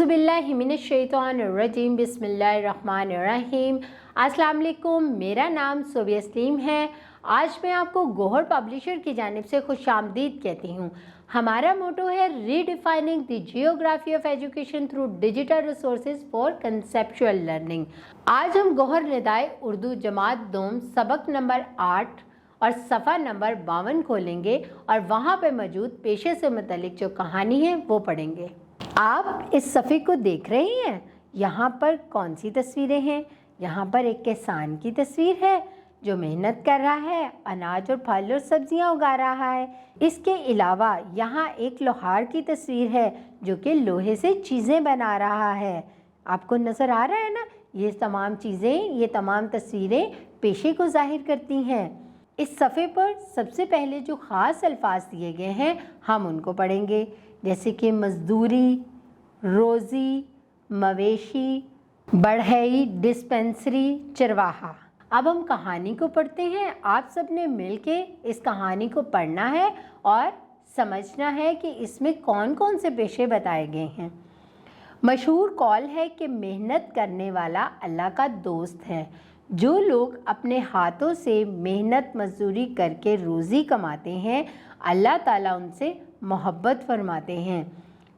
औज़ुबिल्लाहि मिनश्शैतानिर्रजीम बिस्मिल्लाहिर्रहमानिर्रहीम। अस्सलाम वालेकुम, मेरा नाम सोबिया सलीम है। आज मैं आपको गौहर पब्लिशर की जानिब से खुशामदीद कहती हूँ। हमारा मोटो है redefining the geography of education through digital resources for conceptual learning. आज हम गौहर निदाए उर्दू जमात दोम सबक नंबर 8 और सफ़ा नंबर 52 खोलेंगे और वहाँ पे मौजूद पेशे से मुतल्लिक जो कहानी है वो पढ़ेंगे। आप इस सफ़े को देख रहे हैं। यहाँ पर कौन सी तस्वीरें हैं? यहाँ पर एक किसान की तस्वीर है जो मेहनत कर रहा है, अनाज और फल और सब्जियाँ उगा रहा है। इसके अलावा यहाँ एक लोहार की तस्वीर है जो कि लोहे से चीज़ें बना रहा है। आपको नज़र आ रहा है ना? ये तमाम चीज़ें, ये तमाम तस्वीरें पेशे को जाहिर करती हैं। इस सफ़े पर सबसे पहले जो ख़ास अल्फाज दिए गए हैं हम उनको पढ़ेंगे, जैसे कि मजदूरी, रोज़ी, मवेशी, बढ़ई, डिस्पेंसरी, चरवाहा। अब हम कहानी को पढ़ते हैं। आप सब ने मिल के इस कहानी को पढ़ना है और समझना है कि इसमें कौन कौन से पेशे बताए गए हैं। मशहूर कौल है कि मेहनत करने वाला अल्लाह का दोस्त है। जो लोग अपने हाथों से मेहनत मजदूरी करके रोज़ी कमाते हैं, अल्लाह ताला उनसे मोहब्बत फरमाते हैं।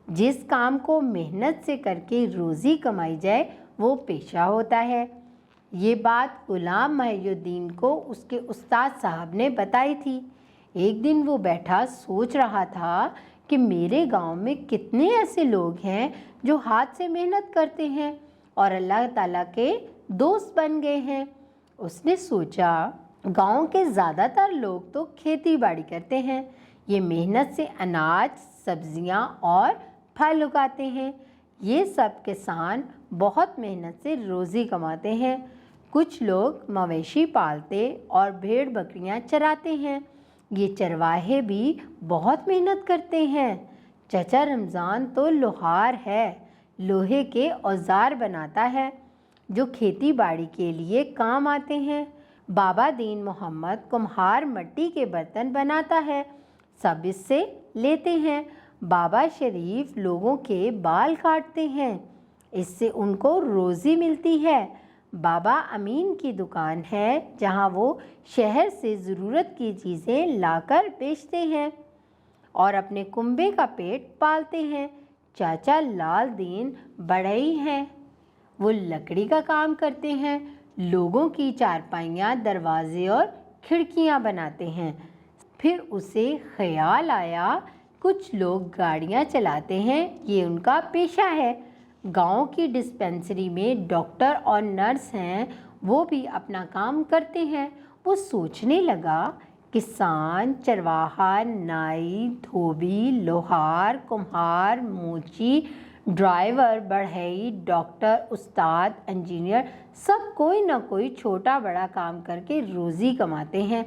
जिस काम को मेहनत से करके रोज़ी कमाई जाए वो पेशा होता है। ये बात गुलाम महिउद्दीन को उसके उस्ताद साहब ने बताई थी। एक दिन वो बैठा सोच रहा था कि मेरे गांव में कितने ऐसे लोग हैं जो हाथ से मेहनत करते हैं और अल्लाह ताला के दोस्त बन गए हैं। उसने सोचा गांव के ज़्यादातर लोग तो खेती बाड़ी करते हैं। ये मेहनत से अनाज, सब्जियां और फल उगाते हैं। ये सब किसान बहुत मेहनत से रोज़ी कमाते हैं। कुछ लोग मवेशी पालते और भेड़ बकरियां चराते हैं। ये चरवाहे भी बहुत मेहनत करते हैं। चाचा रमज़ान तो लोहार है, लोहे के औजार बनाता है जो खेती बाड़ी के लिए काम आते हैं। बाबा दीन मोहम्मद कुम्हार मिट्टी के बर्तन बनाता है, सब इससे लेते हैं। बाबा शरीफ लोगों के बाल काटते हैं, इससे उनको रोज़ी मिलती है। बाबा अमीन की दुकान है जहां वो शहर से ज़रूरत की चीज़ें लाकर बेचते हैं और अपने कुंबे का पेट पालते हैं। चाचा लाल दीन बढ़ई हैं, वो लकड़ी का काम करते हैं, लोगों की चारपाइयाँ, दरवाजे और खिड़कियाँ बनाते हैं। फिर उसे ख्याल आया कुछ लोग गाड़ियाँ चलाते हैं, ये उनका पेशा है। गांव की डिस्पेंसरी में डॉक्टर और नर्स हैं, वो भी अपना काम करते हैं। वो सोचने लगा किसान, चरवाहा, नाई, धोबी, लोहार, कुम्हार, मोची, ड्राइवर, बढ़ई, डॉक्टर, उस्ताद, इंजीनियर, सब कोई ना कोई छोटा बड़ा काम करके रोज़ी कमाते हैं।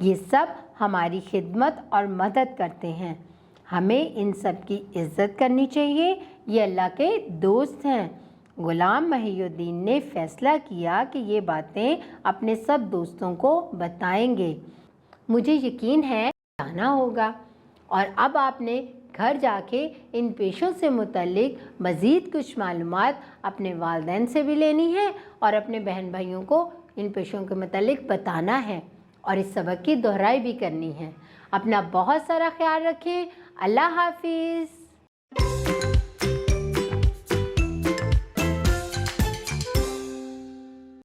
ये सब हमारी खिदमत और मदद करते हैं। हमें इन सब की इज़्ज़त करनी चाहिए। ये अल्लाह के दोस्त हैं। गुलाम महिउद्दीन ने फ़ैसला किया कि ये बातें अपने सब दोस्तों को बताएंगे। मुझे यकीन है जाना होगा। और अब आपने घर जाके इन पेशों से मुतल्लिक मज़ीद कुछ मालूमात अपने वालिदैन से भी लेनी है और अपने बहन भाइयों को इन पेशों के मुतल्लिक बताना है और इस सबक की दोहराई भी करनी है। अपना बहुत सारा ख्याल रखें। अल्लाह हाफिज़।